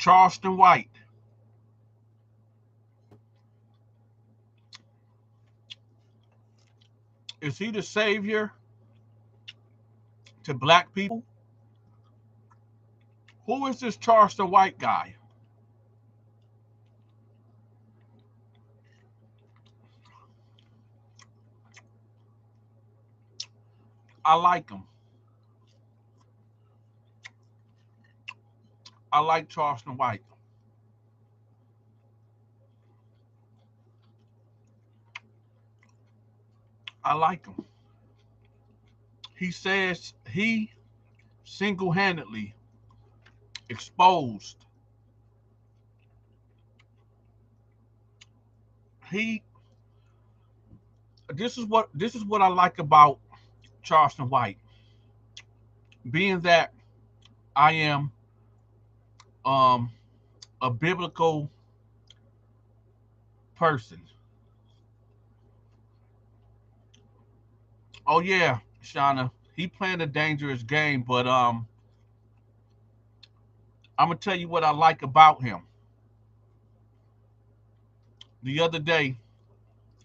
Charleston White. Is he the savior to black people? Who is this Charleston White guy? I like him. I like Charleston White. I like him. He says he single-handedly exposed. He this is what I like about Charleston White. Being that I am um a biblical person. Oh yeah, Shauna. He playing a dangerous game, but I'm gonna tell you what I like about him. The other day,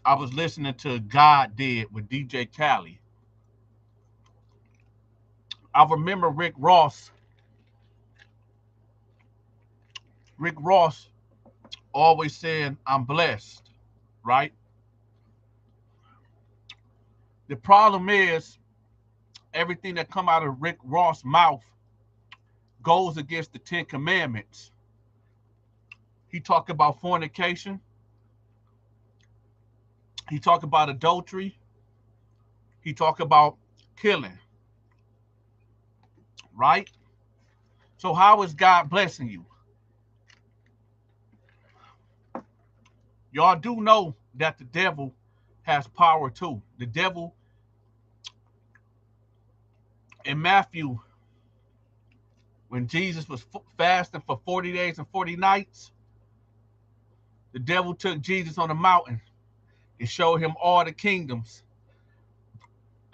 I was listening to God Did with DJ Khaled. I remember Rick Ross. Rick Ross always saying, "I'm blessed," right? The problem is everything that come out of Rick Ross' mouth goes against the Ten Commandments. He talked about fornication. He talked about adultery. He talked about killing, right? So how is God blessing you? Y'all do know that the devil has power too. The devil in Matthew, when Jesus was fasting for 40 days and 40 nights, the devil took Jesus on a mountain and showed him all the kingdoms.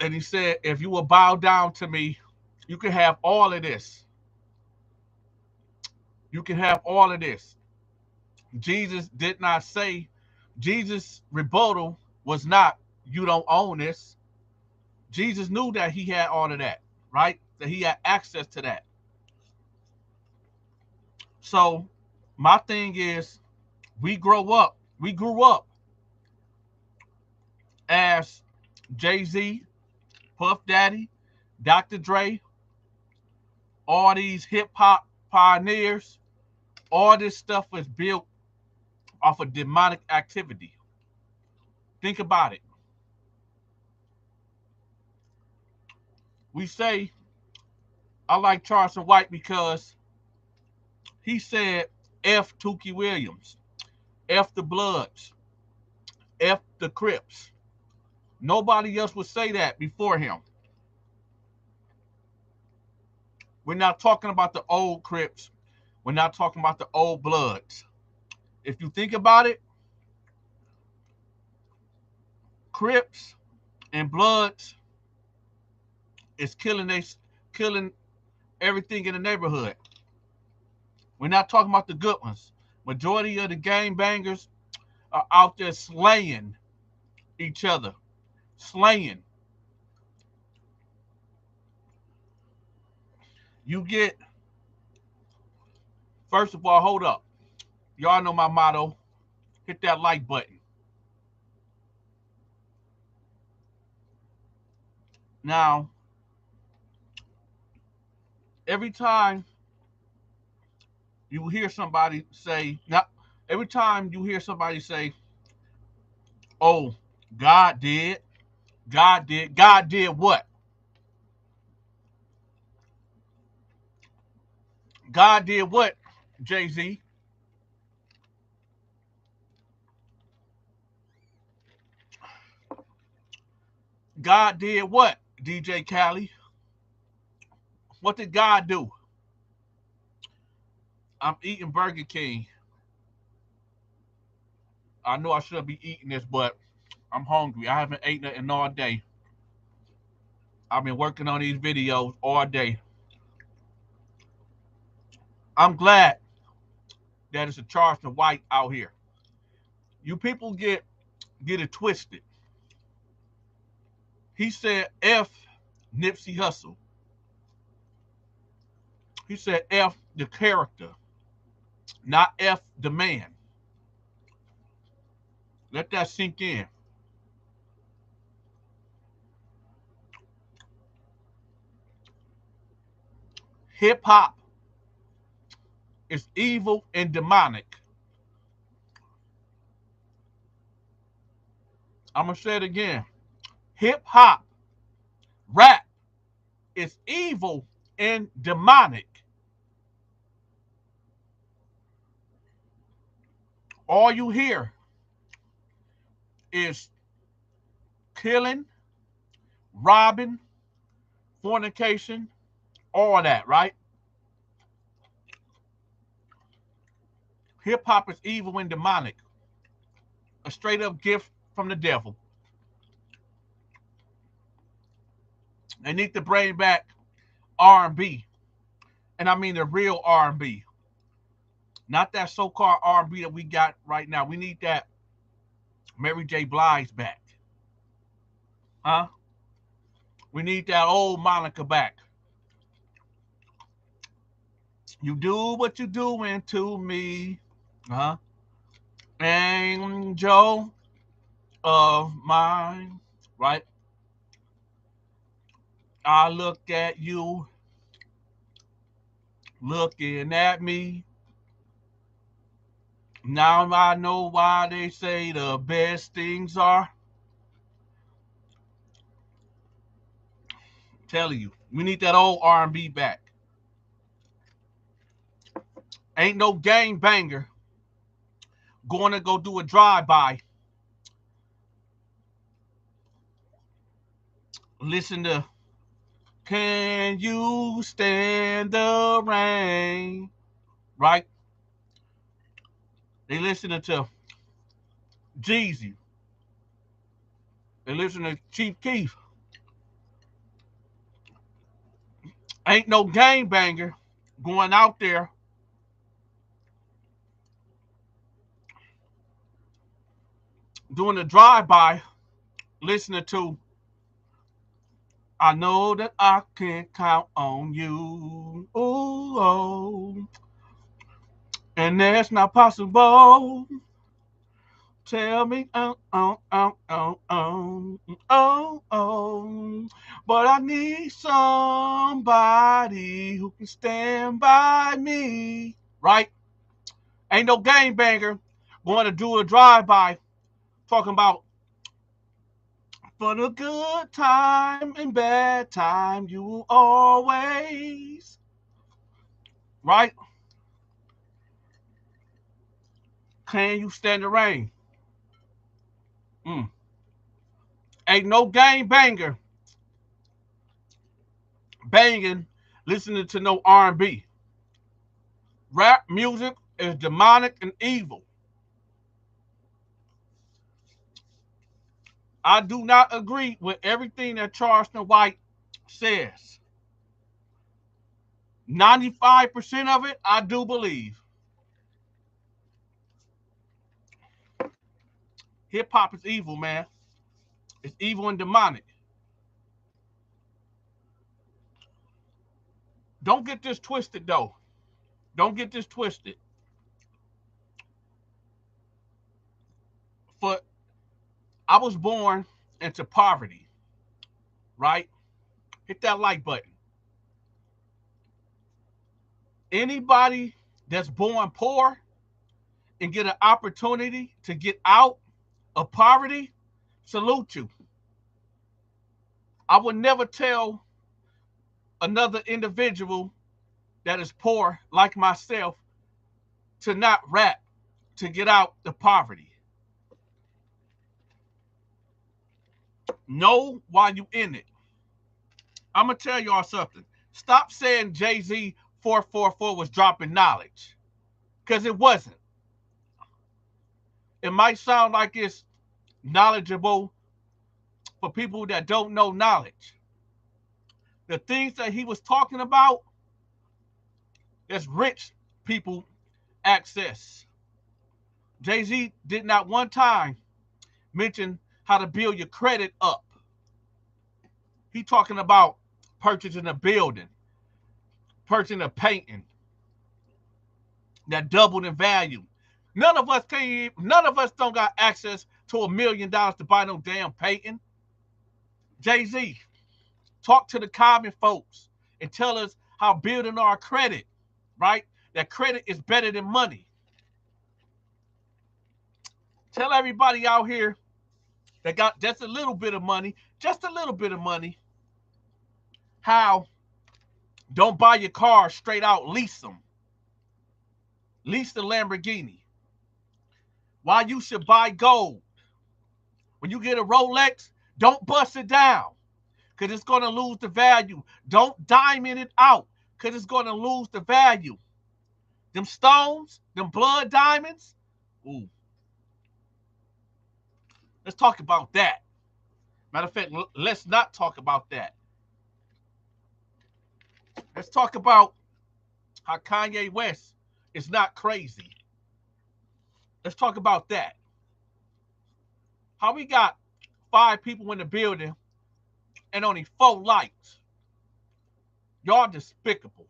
And he said, if you will bow down to me, you can have all of this. You can have all of this. Jesus did not say, Jesus' rebuttal was not, you don't own this. Jesus knew that he had all of that, right? That he had access to that. So my thing is, we grew up as Jay-Z, Puff Daddy, Dr. Dre, all these hip hop pioneers. All this stuff was built off of demonic activity. Think about it. We say, I like Charleston White because he said F Tookie Williams, F the Bloods, F the Crips. Nobody else would say that before him. We're not talking about the old Crips. We're not talking about the old Bloods. If you think about it, Crips and Bloods is killing everything in the neighborhood. We're not talking about the good ones. Majority of the gang bangers are out there slaying each other. Slaying. You get, first of all, hold up. Y'all know my motto. Hit that like button. Now, every time you hear somebody say, not every time you hear somebody say, oh, God did, God did what? God did what, Jay-Z? God did what, DJ Khaled? What did God do? I'm eating Burger King. I know I shouldn't be eating this, but I'm hungry. I haven't eaten it in all day. I've been working on these videos all day. I'm glad that is a Charleston White out here. You people get it twisted. He said F Nipsey Hussle. He said F the character, not F the man. Let that sink in. Hip hop is evil and demonic. I'm going to say it again. Hip hop, rap is evil and demonic. All you hear is killing, robbing, fornication, all that, right? Hip hop is evil and demonic. A straight up gift from the devil. They need to bring back R&B. And I mean the real R&B. Not that so-called R&B that we got right now. We need that Mary J. Blige back. Huh? We need that old Monica back. You do what you doing to me. Huh? Angel of mine. Right? I look at you. Looking at me. Now I know why they say the best things are. I'm telling you, we need that old R&B back. Ain't no gang banger going to go do a drive-by. Listen to Can You Stand the Rain? Right? They listening to Jeezy. They listening to Chief Keef. Ain't no gang banger going out there doing a drive-by listening to I know that I can count on you. Ooh, oh. And that's not possible. Tell me, oh. But I need somebody who can stand by me. Right? Ain't no game banger going to do a drive-by talking about for the good time and bad time, you will always. Right? Can you stand the rain? Ain't no game banger banging, listening to no R&B. Rap music is demonic and evil. I do not agree with everything that Charleston White says. 95% of it, I do believe. Hip hop is evil, man. It's evil and demonic. Don't get this twisted, though. Don't get this twisted. For I was born into poverty, right? Hit that like button. Anybody that's born poor and get an opportunity to get out of poverty, salute you. I would never tell another individual that is poor like myself to not rap to get out of poverty. Know why you in it. I'm going to tell y'all something. Stop saying Jay-Z 444 was dropping knowledge, because it wasn't. It might sound like it's knowledgeable for people that don't know knowledge. The things that he was talking about, that's rich people access. Jay-Z did not one time mention how to build your credit up. He talking about purchasing a building, purchasing a painting that doubled in value. None of us don't got access to $1 million to buy no damn painting. Jay-Z, talk to the common folks and tell us how building our credit, right? That credit is better than money. Tell everybody out here that got just a little bit of money, how don't buy your car straight out, lease them. Lease the Lamborghini. Why you should buy gold. When you get a Rolex, don't bust it down because it's going to lose the value. Don't diamond it out because it's going to lose the value. Them stones, them blood diamonds, ooh. Let's talk about that. Matter of fact, let's not talk about that. Let's talk about how Kanye West is not crazy. Let's talk about that. How we got 5 people in the building and only 4 likes. Y'all despicable.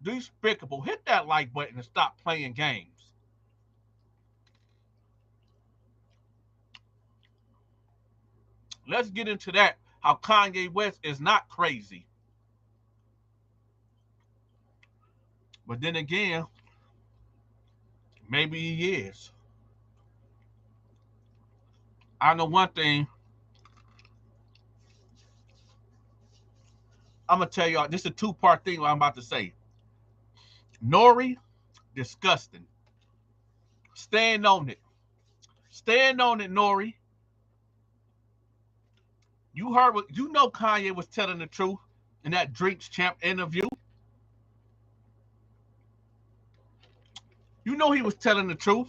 Despicable. Hit that like button and stop playing games. Let's get into that. How Kanye West is not crazy. But then again, maybe he is. I know one thing. I'm going to tell y'all, this is a 2-part thing what I'm about to say. Nori, disgusting. Stand on it. Stand on it, Nori. You heard what you know Kanye was telling the truth in that Drinks Champ interview. You know he was telling the truth.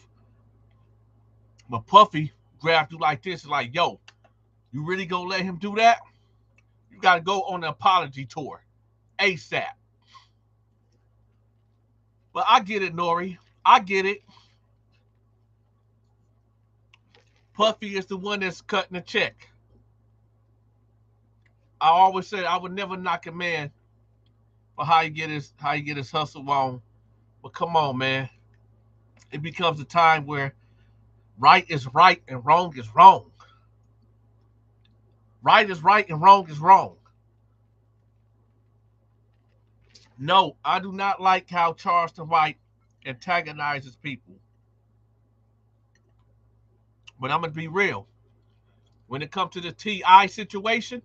But Puffy grabbed you like this, like, yo, you really gonna let him do that? You gotta go on the apology tour. ASAP. But I get it, Nori. I get it. Puffy is the one that's cutting the check. I always said I would never knock a man for how he get his hustle on. But come on, man. It becomes a time where right is right and wrong is wrong. Right is right and wrong is wrong. No, I do not like how Charleston White antagonizes people. But I'm going to be real. When it comes to the T.I. situation,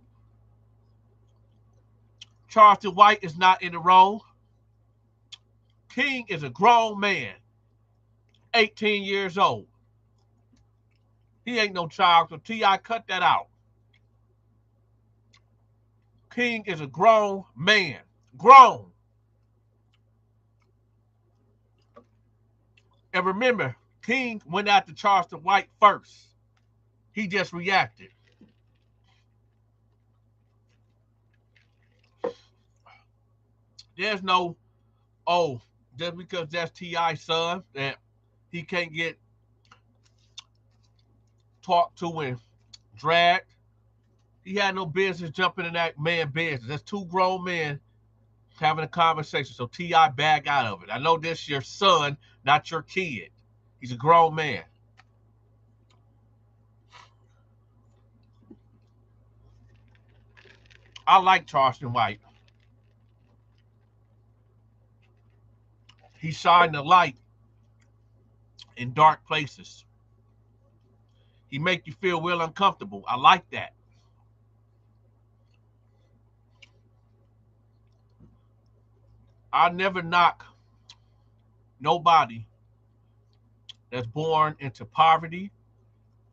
Charleston White is not in the wrong. King is a grown man, 18 years old. He ain't no child, so T.I. cut that out. King is a grown man. Grown. And remember, King went after Charleston White first. He just reacted. There's no, oh, just because that's T.I.'s son that he can't get talked to and dragged. He had no business jumping in that man's business. That's 2 grown men having a conversation. So T.I. back out of it. I know this your son, not your kid. He's a grown man. I like Charleston White. He shined the light in dark places. He make you feel real uncomfortable. I like that. I never knock nobody that's born into poverty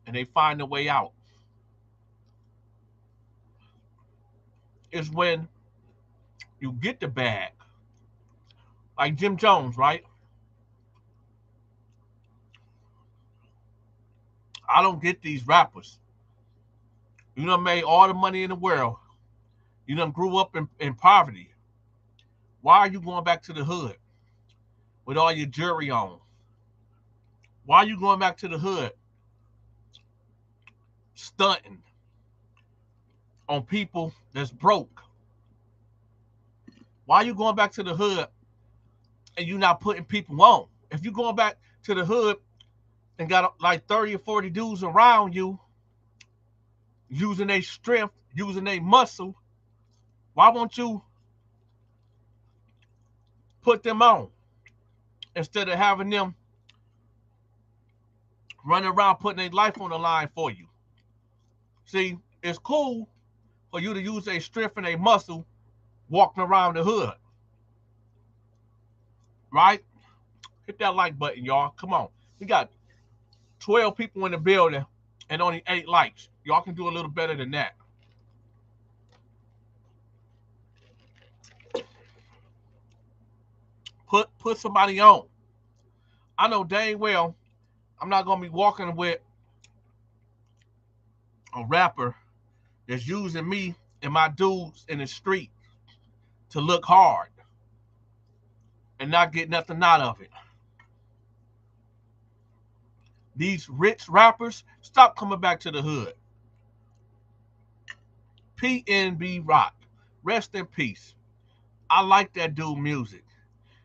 and they find a way out. It's when you get the bag. Like Jim Jones, right? I don't get these rappers. You done made all the money in the world. You done grew up in poverty. Why are you going back to the hood? with all your jewelry on? Why are you going back to the hood stunting on people that's broke? Why are you going back to the hood and you not putting people on? If you going back to the hood and got like 30 or 40 dudes around you using their strength, using their muscle, why won't you put them on instead of having them running around putting their life on the line for you? See, it's cool for you to use their strength and their muscle walking around the hood, right? Hit that like button, y'all. Come on. We got 12 people in the building and only 8 likes. Y'all can do a little better than that. Put somebody on. I know dang well I'm not going to be walking with a rapper that's using me and my dudes in the street to look hard and not get nothing out of it. These rich rappers, stop coming back to the hood. PNB Rock, rest in peace. I like that dude music.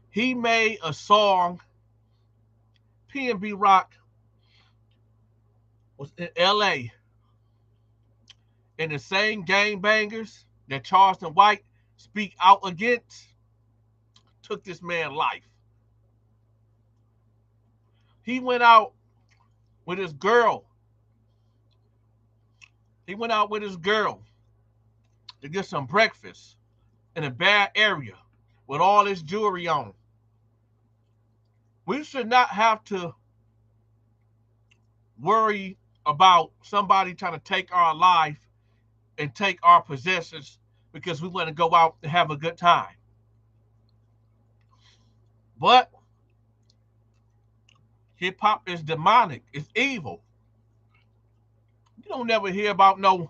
He made a song. PNB Rock was in LA and the same gangbangers that Charleston White speak out against took this man's life. He went out with his girl. He went out with his girl to get some breakfast in a bad area with all his jewelry on. We should not have to worry about somebody trying to take our life and take our possessions because we want to go out and have a good time. But hip hop is demonic. It's evil. You don't never hear about no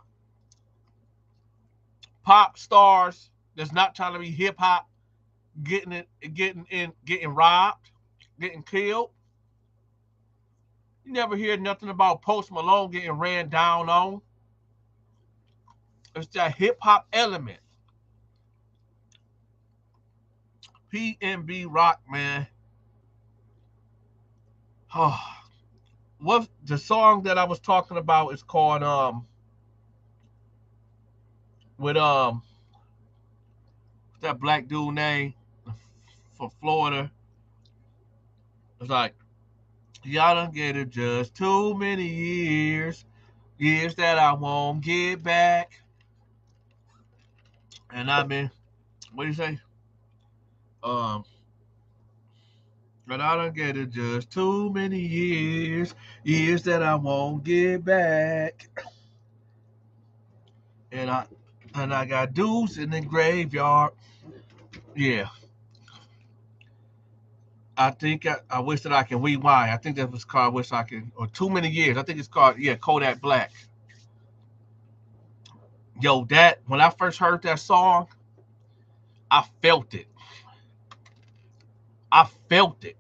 pop stars that's not trying to be hip hop getting robbed, getting killed. You never hear nothing about Post Malone getting ran down on. It's that hip hop element. PNB Rock, man. Oh, what the song that I was talking about is called with that black dude name from Florida. It's like, y'all done get it just too many years that I won't get back. And I've been, what do you say? But I done get it just too many years that I won't get back. And I got dudes in the graveyard. Yeah. I think I wish that I can rewind. I think that was called I Wish I Can, or Too Many Years. I think it's called, yeah, Kodak Black. Yo, that, when I first heard that song, I felt it. I felt it.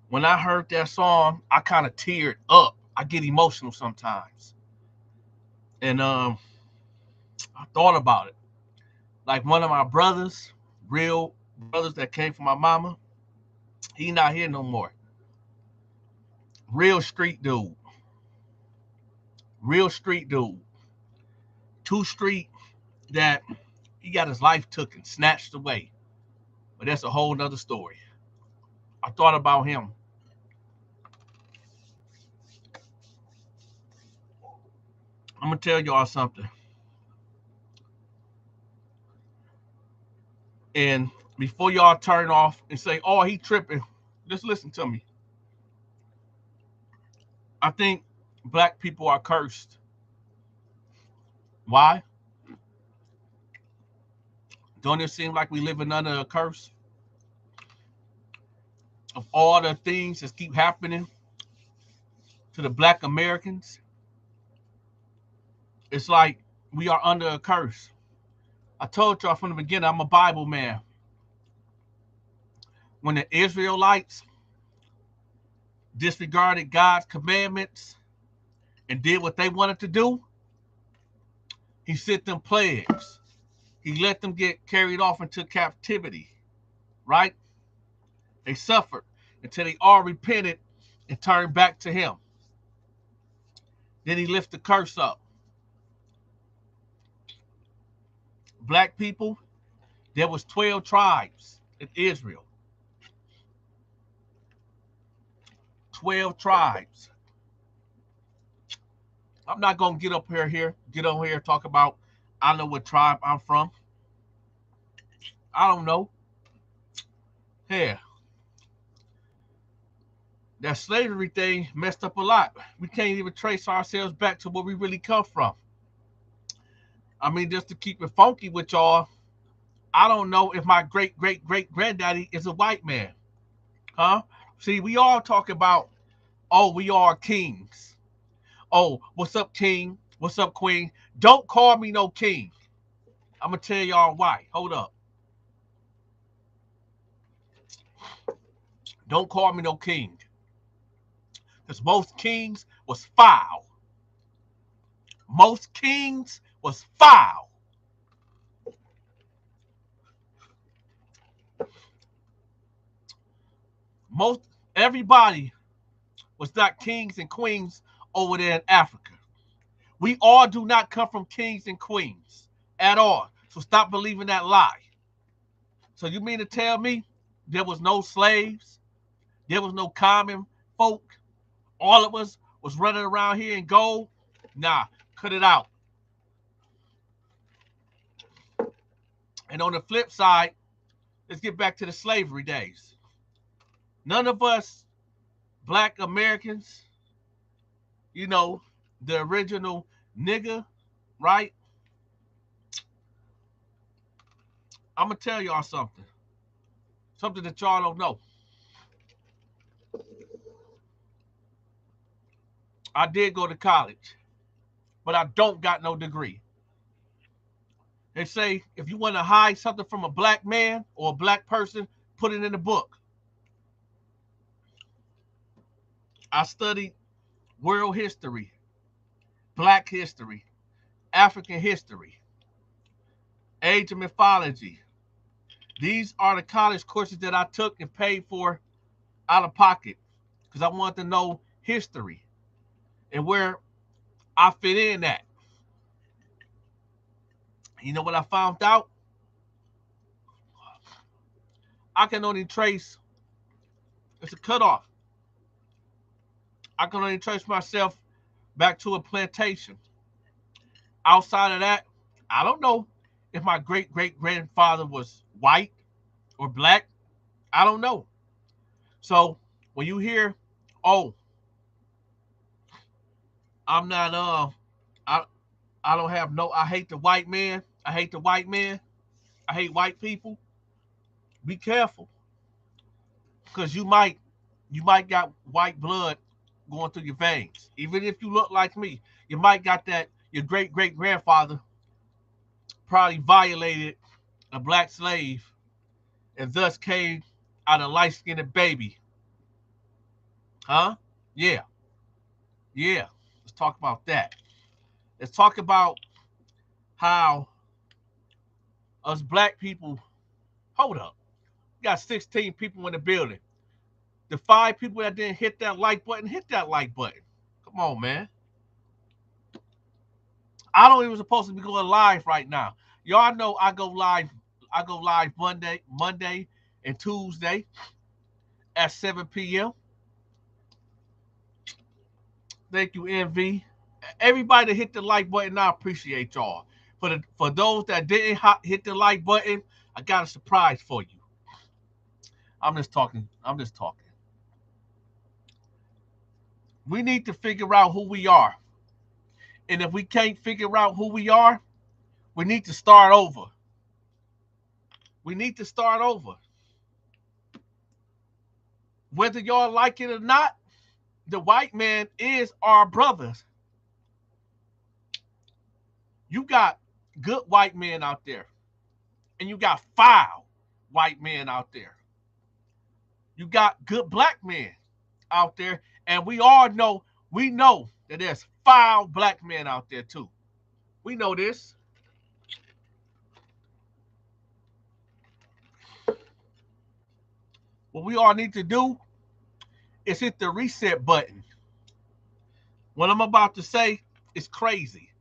When I heard that song, I kind of teared up. I get emotional sometimes. And I thought about it. Like one of my brothers, real brothers that came from my mama, he not here no more. Real street dude. Real street dude. Too street that he got his life took and snatched away. But that's a whole nother story. I thought about him. I'm going to tell y'all something. And before y'all turn off and say, oh, he tripping, just listen to me. I think black people are cursed. Why? Don't it seem like we living under a curse? Of all the things that keep happening to the black Americans, it's like we are under a curse. I told y'all from the beginning, I'm a Bible man. when the Israelites disregarded God's commandments and did what they wanted to do, he sent them plagues. He let them get carried off into captivity, right? They suffered until they all repented and turned back to him. Then he lifted the curse up. Black people, there was 12 tribes in Israel. 12 tribes. I'm not going to get on here and talk about I know what tribe I'm from. I don't know. Yeah. That slavery thing messed up a lot. We can't even trace ourselves back to where we really come from. I mean, just to keep it funky with y'all, I don't know if my great-great-great-granddaddy is a white man. Huh? See, we all talk about, oh, we are kings. Oh, what's up, king? What's up, queen? Don't call me no king. I'm going to tell y'all why. Hold up. Don't call me no king. Because most kings was foul. Most kings was foul. Everybody was not kings and queens over there in Africa. We all do not come from kings and queens at all. So stop believing that lie. So you mean to tell me there was no slaves? There was no common folk? All of us was running around here in gold? Nah, cut it out. And on the flip side, let's get back to the slavery days. None of us black Americans, you know, the original nigga, right? I'm going to tell y'all something. Something that y'all don't know. I did go to college, but I don't got no degree. They say if you want to hide something from a black man or a black person, put it in the book. I studied world history, black history, African history, age of mythology. These are the college courses that I took and paid for out of pocket because I wanted to know history and where I fit in at. You know what I found out? I can only trace, it's a cutoff. I can only trace myself back to a plantation. Outside of that, I don't know if my great-great-grandfather was white or black. I don't know. So when you hear, oh, I'm not, I don't have no, I hate the white man. I hate the white man. I hate white people. Be careful. Because you might got white blood going through your veins. Even if you look like me, you might got that, your great-great-grandfather probably violated a black slave and thus came out a light-skinned baby. Huh? Yeah. Yeah. Let's talk about that. Let's talk about how us black people, hold up. We got 16 people in the building. The 5 people that didn't hit that like button, hit that like button. Come on, man. I don't even supposed to be going live right now. Y'all know I go live Monday and Tuesday at 7 p.m. Thank you, MV. Everybody that hit the like button, I appreciate y'all. For those that didn't hit the like button, I got a surprise for you. I'm just talking. We need to figure out who we are. And if we can't figure out who we are, we need to start over. We need to start over. Whether y'all like it or not, the white man is our brother. You got good white men out there, and you got foul white men out there. You got good black men out there, and we all know, we know that there's foul black men out there too. We know this. What we all need to do is hit the reset button. What I'm about to say is crazy.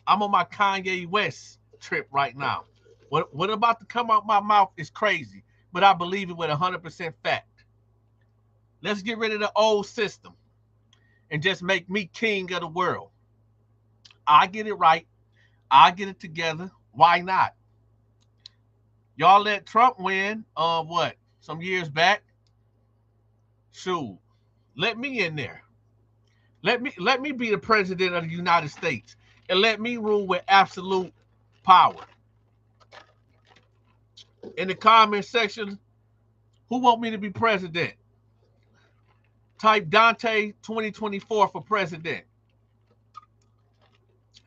I'm on my Kanye West trip right now. What about to come out my mouth is crazy, but I believe it with 100% fact. Let's get rid of the old system and just make me king of the world. I get it right. I get it together. Why not? Y'all let Trump win, what, some years back? Shoot, let me in there. Let me be the president of the United States and let me rule with absolute power. In the comment section, who want me to be president? Type Dante 2024 for president.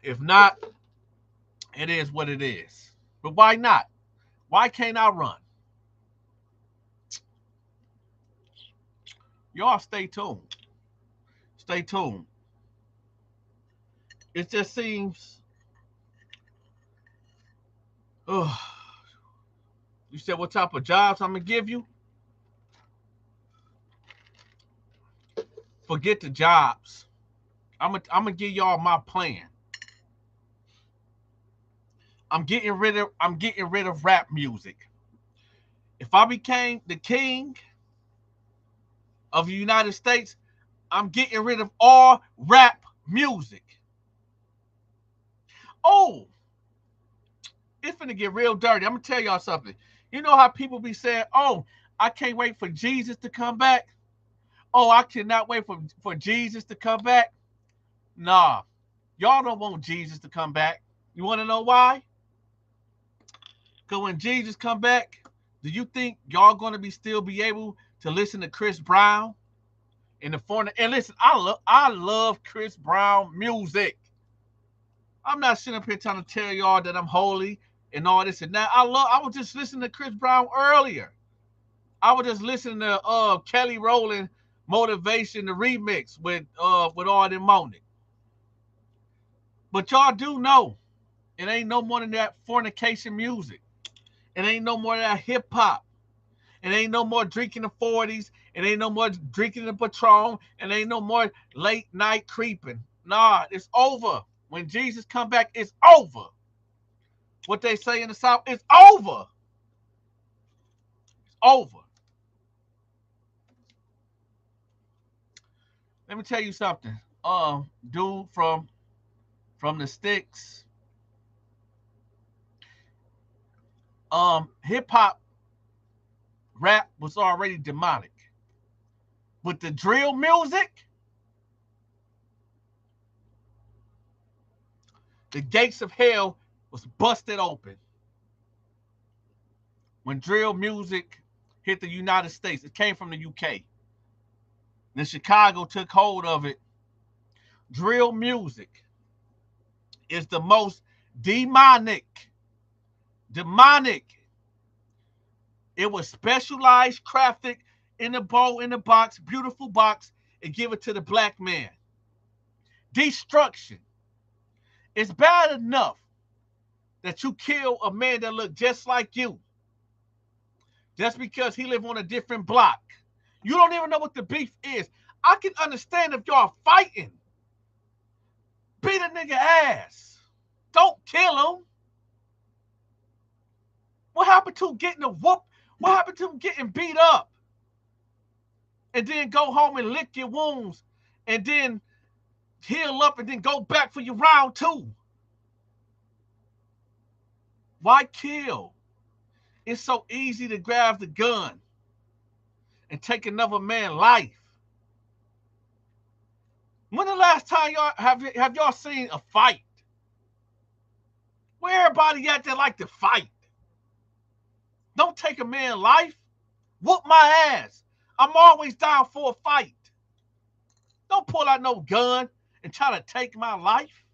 If not, it is what it is. But why not? Why can't I run? Y'all stay tuned. Stay tuned. It just seems, you said what type of jobs I'm going to give you? Forget the jobs. I'm gonna give y'all my plan. I'm getting rid of rap music. If I became the king of the United States, I'm getting rid of all rap music. Oh, it's gonna get real dirty. I'm gonna tell y'all something. You know how people be saying, "Oh, I can't wait for Jesus to come back." Oh, I cannot wait for Jesus to come back. Nah, y'all don't want Jesus to come back. You want to know why? Because when Jesus come back, do you think y'all going to still be able to listen to Chris Brown and the foreign? And listen, I love Chris Brown music. I'm not sitting up here trying to tell y'all that I'm holy and all this and that. I was just listening to Chris Brown earlier. I was just listening to Kelly Rowland Motivation, the remix with all them on it. But y'all do know it ain't no more than that fornication music. It ain't no more than that hip hop. It ain't no more drinking the 40s. It ain't no more drinking the Patron. And ain't no more late night creeping. Nah, it's over. When Jesus come back, it's over. What they say in the South, it's over. It's over. Let me tell you something. Dude from the sticks. Hip hop rap was already demonic. With the drill music, the gates of hell was busted open. When drill music hit the United States, it came from the UK. Then Chicago took hold of it. Drill music is the most demonic. It was specialized, crafted in a bowl, in a box, beautiful box, and give it to the black man. Destruction. It's bad enough that you kill a man that looked just like you just because he lived on a different block. You don't even know what the beef is. I can understand if y'all fighting. Beat a nigga ass. Don't kill him. What happened to getting a whoop? What happened to getting beat up? And then go home and lick your wounds and then heal up and then go back for your round two. Why kill? It's so easy to grab the gun and take another man's life. When the last time y'all have y'all seen a fight? Where everybody at that like to fight? Don't take a man's life. Whoop my ass. I'm always down for a fight. Don't pull out no gun and try to take my life.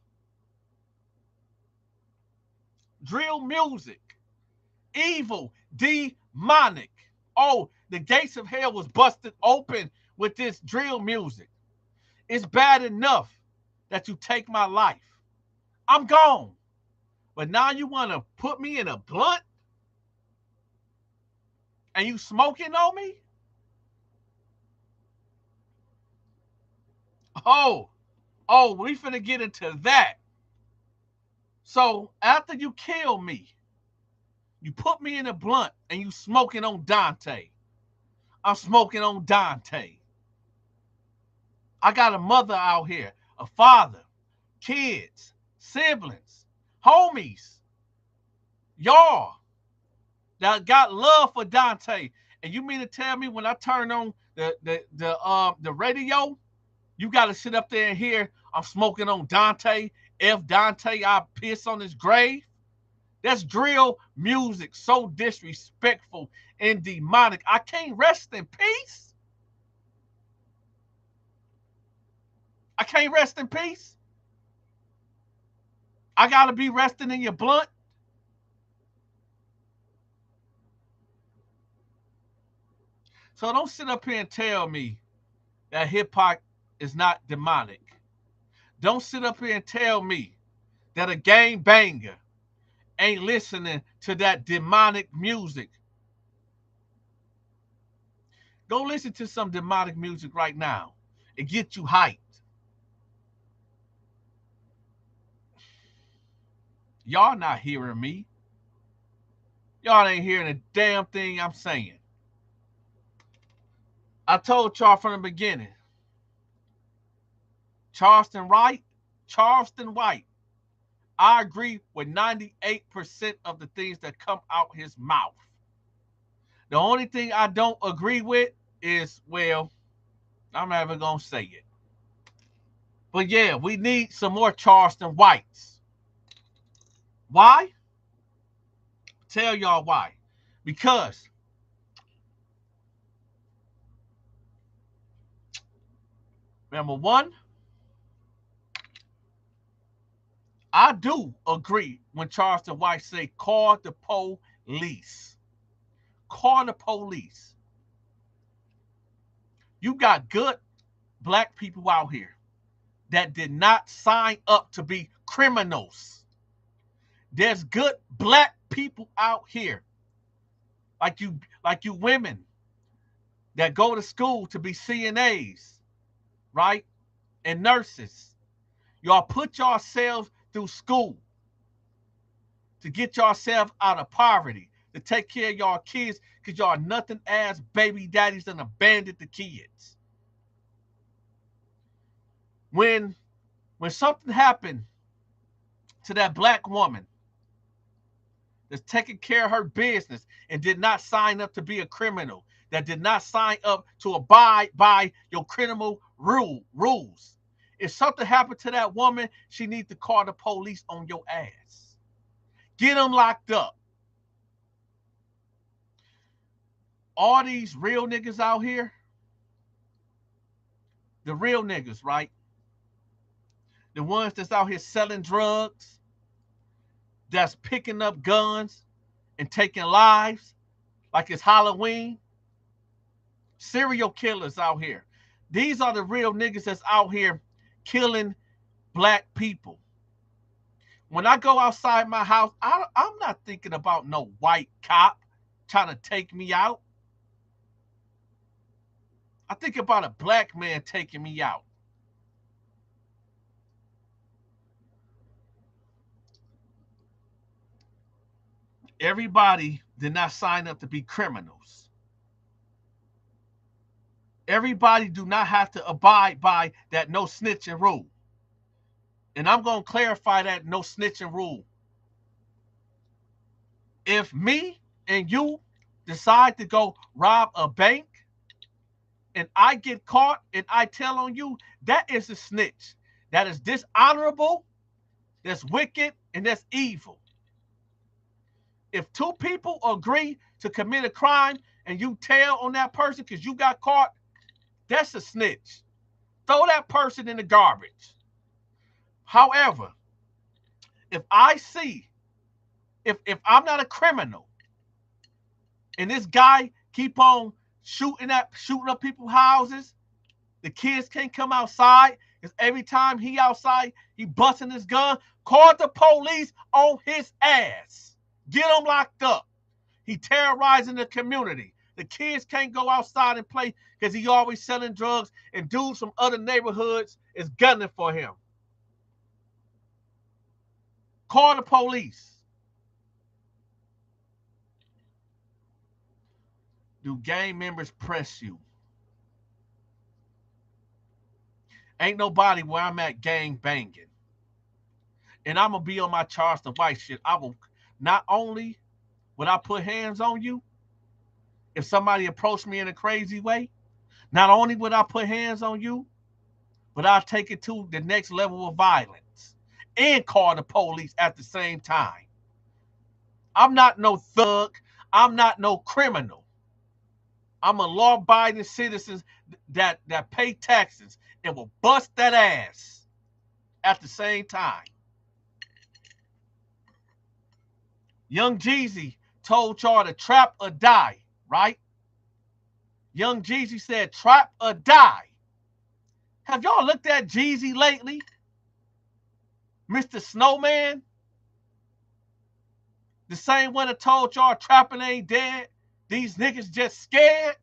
Drill music. Evil. Demonic. Oh, the gates of hell was busted open with this drill music. It's bad enough that you take my life. I'm gone. But now you want to put me in a blunt and you smoking on me? Oh, we finna get into that. So after you kill me, you put me in a blunt and you smoking on Dante. I'm smoking on Dante. I got a mother out here, a father, kids, siblings, homies, y'all that got love for Dante. And you mean to tell me when I turn on the radio, you got to sit up there and hear I'm smoking on Dante. If Dante, I piss on his grave. That's drill music, so disrespectful and demonic. I can't rest in peace. I can't rest in peace. I got to be resting in your blunt. So don't sit up here and tell me that hip hop is not demonic. Don't sit up here and tell me that a gang banger ain't listening to that demonic music. Go listen to some demonic music right now and get you hyped. Y'all not hearing me. Y'all ain't hearing a damn thing I'm saying. I told y'all from the beginning. Charleston White. I agree with 98% of the things that come out his mouth. The only thing I don't agree with is, well, I'm not even going to say it. But yeah, we need some more Charleston Whites. Why? Tell y'all why. Because number one, I do agree when Charleston White say call the police. Call the police. You got good black people out here that did not sign up to be criminals. There's good black people out here, like you women that go to school to be CNAs, right? And nurses. Y'all put yourselves through school to get yourself out of poverty, to take care of y'all kids, because y'all nothing ass baby daddies and abandoned the kids. When something happened to that black woman that's taking care of her business and did not sign up to be a criminal, that did not sign up to abide by your criminal rules. If something happened to that woman, she needs to call the police on your ass. Get them locked up. All these real niggas out here, the real niggas, right? The ones that's out here selling drugs, that's picking up guns and taking lives like it's Halloween. Serial killers out here. These are the real niggas that's out here killing black people. When I go outside my house, I'm not thinking about no white cop trying to take me out. I think about a black man taking me out. Everybody did not sign up to be criminals. Everybody do not have to abide by that no snitching rule. And I'm going to clarify that no snitching rule. If me and you decide to go rob a bank and I get caught and I tell on you, that is a snitch. That is dishonorable, that's wicked, and that's evil. If two people agree to commit a crime and you tell on that person because you got caught, that's a snitch. Throw that person in the garbage. However, if I see, if I'm not a criminal and this guy keep on shooting up people's houses. The kids can't come outside because every time he outside, he busting his gun. Call the police on his ass. Get him locked up. He terrorizing the community. The kids can't go outside and play because he always selling drugs, and dudes from other neighborhoods is gunning for him. Call the police. Do gang members press you? Ain't nobody where I'm at gang banging. And I'm going to be on my Charleston White shit. I will not only would I put hands on you if somebody approached me in a crazy way, not only would I put hands on you, but I'll take it to the next level of violence and call the police at the same time. I'm not no thug. I'm not no criminal. I'm a law-abiding citizen that pay taxes and will bust that ass at the same time. Young Jeezy told y'all to trap or die, right? Young Jeezy said trap or die. Have y'all looked at Jeezy lately? Mr. Snowman? The same one that told y'all trapping ain't dead. These niggas just scared.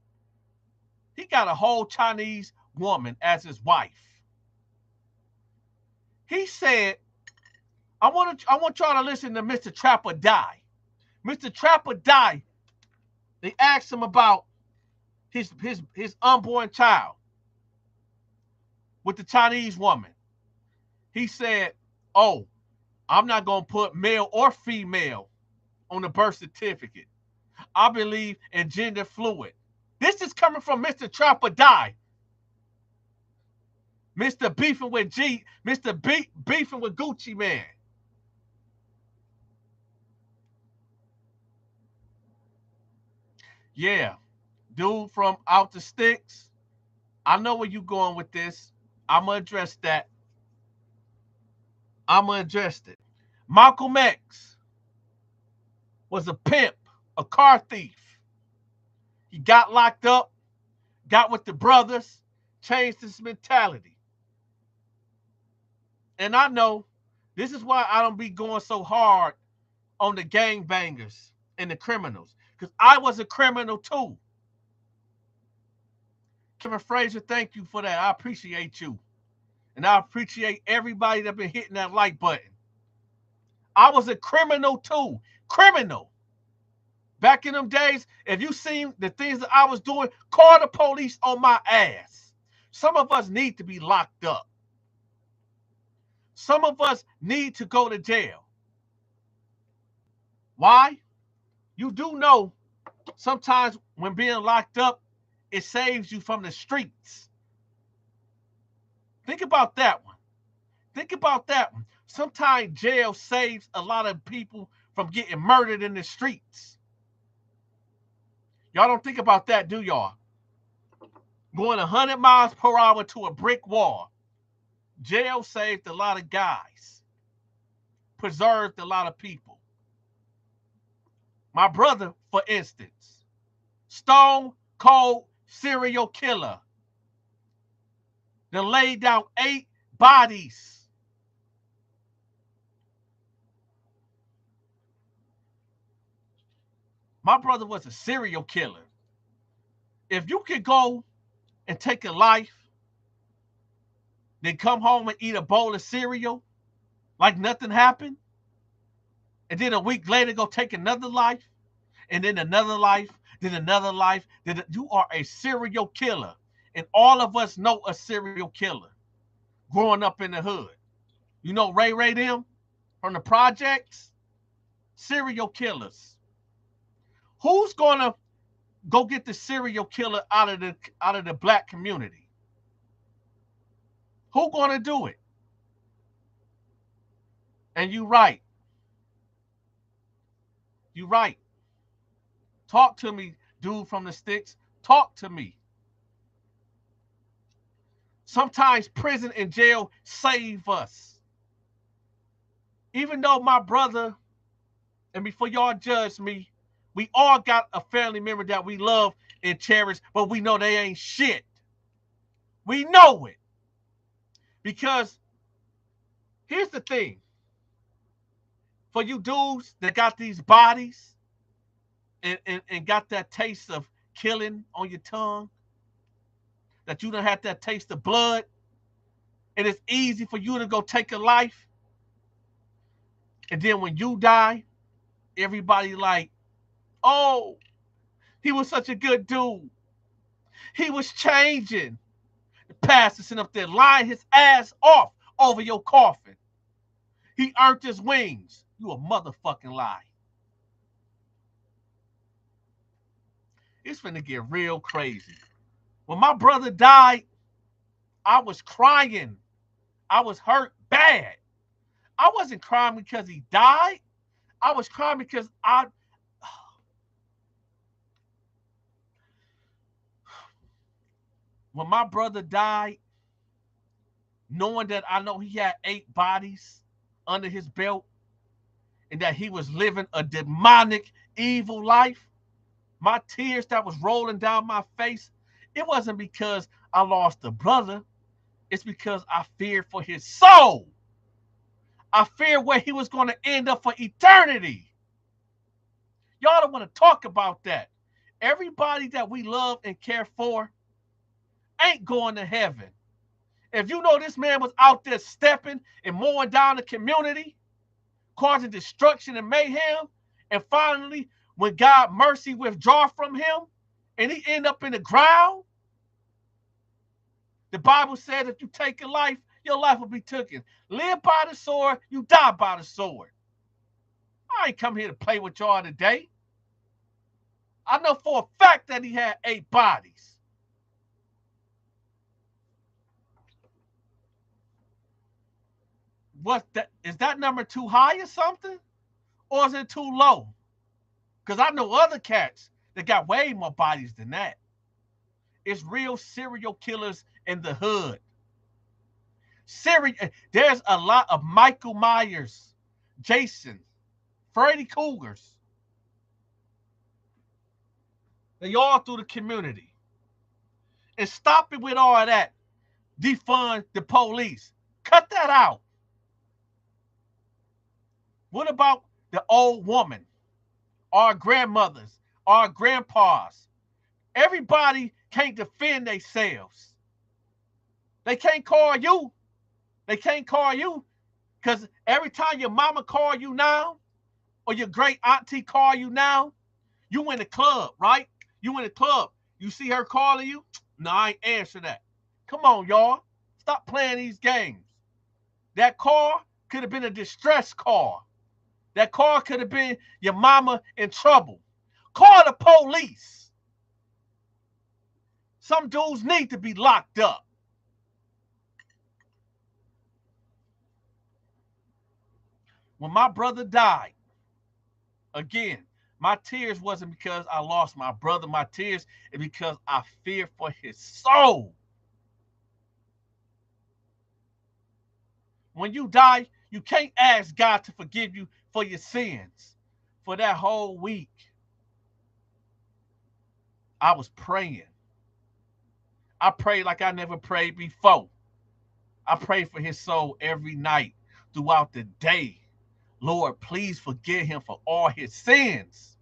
He got a whole Chinese woman as his wife. He said, I want y'all to listen to Mr. Trap or Die. Mr. Trap or Die, they asked him about his unborn child with the Chinese woman. He said, oh, I'm not going to put male or female on the birth certificate. I believe in gender fluid. This is coming from Mr. Trap or Die. Mr. Beefing with beefing with Gucci Man. Yeah, dude from Out the Sticks. I know where you going with this. I'm going to address that. I'm going to address it. Malcolm X was a pimp, a car thief. He got locked up, got with the brothers, changed his mentality. And I know this is why I don't be going so hard on the gangbangers and the criminals, because I was a criminal too. Kevin Frazier, thank you for that. I appreciate you. And I appreciate everybody that been hitting that like button. I was a criminal too. Criminal. Back in them days, if you seen the things that I was doing, call the police on my ass. Some of us need to be locked up. Some of us need to go to jail. Why? You do know sometimes when being locked up, it saves you from the streets. Think about that one. Think about that one. Sometimes jail saves a lot of people from getting murdered in the streets. Y'all don't think about that, do y'all? Going 100 miles per hour to a brick wall. Jail saved a lot of guys. Preserved a lot of people. My brother, for instance, stone cold serial killer. They laid down 8 bodies. My brother was a serial killer. If you could go and take a life, then come home and eat a bowl of cereal like nothing happened, and then a week later go take another life, and then another life, then another life, then you are a serial killer. And all of us know a serial killer growing up in the hood. You know Ray them from the projects? Serial killers. Who's gonna go get the serial killer out of the black community? Who gonna do it? And you right. You right. Talk to me, dude from the sticks. Talk to me. Sometimes prison and jail save us. Even though my brother, and before y'all judge me, we all got a family member that we love and cherish, but we know they ain't shit. We know it. Because here's the thing. For you dudes that got these bodies and got that taste of killing on your tongue, that you don't have that taste of blood, and it's easy for you to go take a life, and then when you die, everybody like, oh, he was such a good dude. He was changing. The pastor sitting up there lying his ass off over your coffin. He earned his wings. You a motherfucking lie. It's finna get real crazy. When my brother died, I was crying. I was hurt bad. I wasn't crying because he died. I was crying because when my brother died, knowing that I know he had 8 bodies under his belt and that he was living a demonic, evil life, my tears that was rolling down my face, it wasn't because I lost a brother. It's because I feared for his soul. I feared where he was going to end up for eternity. Y'all don't want to talk about that. Everybody that we love and care for ain't going to heaven. If you know this man was out there stepping and mowing down the community, causing destruction and mayhem, and finally, when God mercy withdraw from him, and he end up in the ground, the Bible said if you take a life, your life will be taken. Live by the sword, you die by the sword. I ain't come here to play with y'all today. I know for a fact that he had 8 bodies. What's that? Is that number too high or something? Or is it too low? Because I know other cats that got way more bodies than that. It's real serial killers in the hood. There's a lot of Michael Myers, Jason, Freddy Cougars. They all through the community. And stop it with all of that. Defund the police. Cut that out. What about the old woman? Our grandmothers, our grandpas. Everybody can't defend themselves. They can't call you. They can't call you because every time your mama call you now or your great auntie call you now, you in the club, right? You in the club. You see her calling you? No, I ain't answer that. Come on, y'all. Stop playing these games. That call could have been a distress call. That call could have been your mama in trouble. Call the police. Some dudes need to be locked up. When my brother died, again, my tears wasn't because I lost my brother. My tears is because I fear for his soul. When you die, you can't ask God to forgive you for your sins. For that whole week, I was praying. I prayed like I never prayed before. I prayed for his soul every night throughout the day. Lord, please forgive him for all his sins.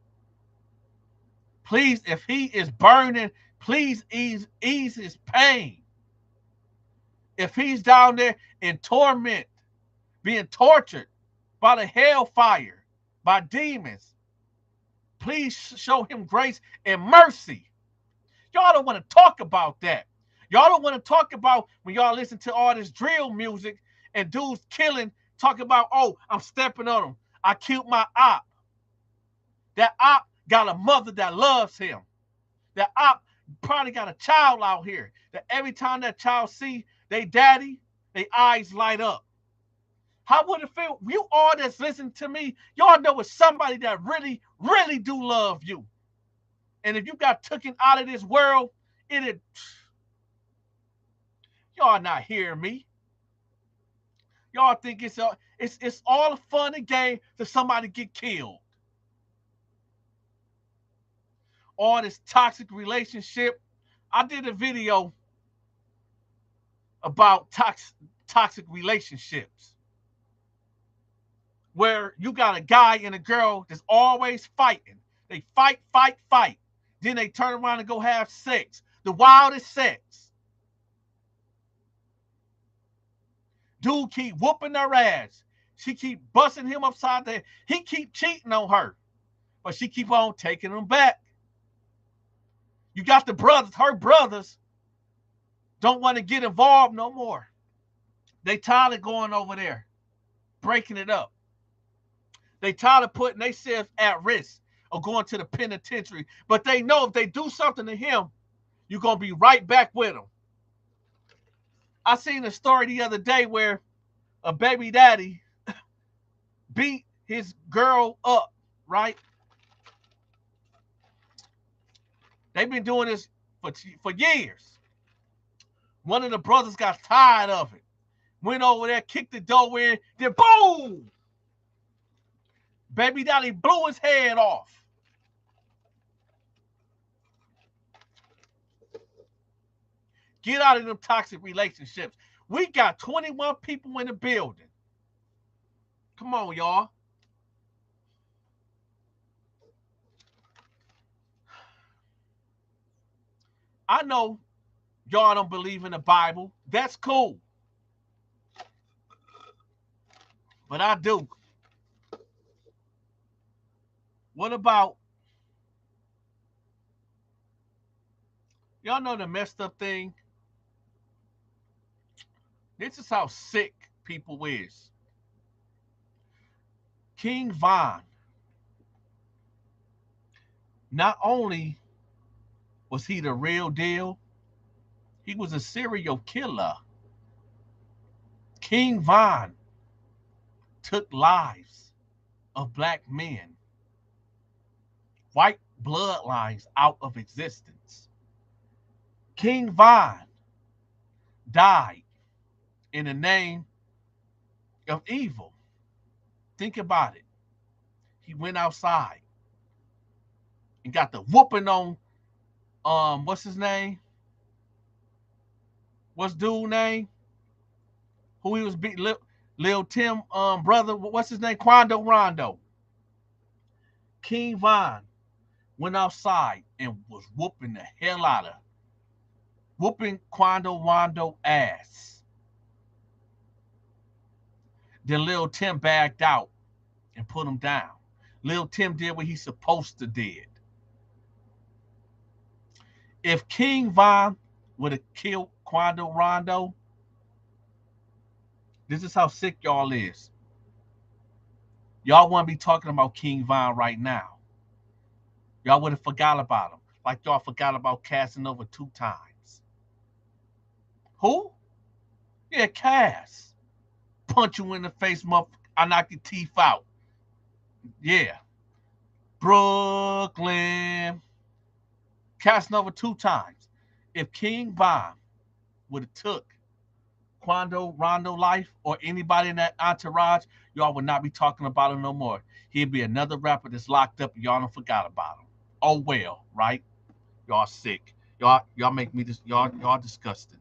Please, if he is burning, please ease his pain. If he's down there in torment, being tortured by the hellfire, by demons, please show him grace and mercy. Y'all don't want to talk about that. Y'all don't want to talk about when y'all listen to all this drill music and dudes killing, talking about, oh, I'm stepping on him. I killed my op. That op got a mother that loves him. That op probably got a child out here that every time that child see they daddy, their eyes light up. How would it feel? You all that's listening to me, y'all know it's somebody that really, really do love you. And if you got taken out of this world, y'all not hearing me. Y'all think it's all a fun and game to somebody get killed. all this toxic relationship. I did a video about toxic relationships where you got a guy and a girl that's always fighting. They fight, fight, fight. Then they turn around and go have sex. The wildest sex. Dude keep whooping her ass. She keep busting him upside the head. He keep cheating on her. But she keep on taking him back. You got the brothers, her brothers, don't want to get involved no more. They tired of going over there, breaking it up. They tired of putting themselves at risk of going to the penitentiary. But they know if they do something to him, you're going to be right back with him. I seen a story the other day where a baby daddy beat his girl up, right? They've been doing this for years. One of the brothers got tired of it. Went over there, kicked the door in, then boom! Baby daddy blew his head off. Get out of them toxic relationships. We got 21 people in the building. Come on, y'all. I know y'all don't believe in the Bible. That's cool. But I do. What about, y'all know the messed up thing? This is how sick people is. King Von, not only was he the real deal, he was a serial killer. King Von took lives of black men, white bloodlines out of existence. King Von died in the name of evil. Think about it. He went outside and got the whooping on, what's his name? What's dude's name? Who he was beating? Lil Tim, brother, what's his name? Quando Rondo. King Von went outside and was whooping the hell out of, whooping Quando Rondo ass. Then Lil Tim backed out and put him down. Lil Tim did what he's supposed to did. If King Von would have killed Quando Rondo, this is how sick y'all is. Y'all wouldn't be talking about King Von right now. Y'all would have forgot about him, like y'all forgot about Casanova 2 times. Who? Yeah, Cass. Punch you in the face, motherfucker. I knock your teeth out. Yeah. Brooklyn. Casanova 2 times. If King Von would have took Quando Rondo life or anybody in that entourage, y'all would not be talking about him no more. He'd be another rapper that's locked up and y'all don't forgot about him. Oh well, right? Y'all sick. Y'all make me this. Y'all disgusting.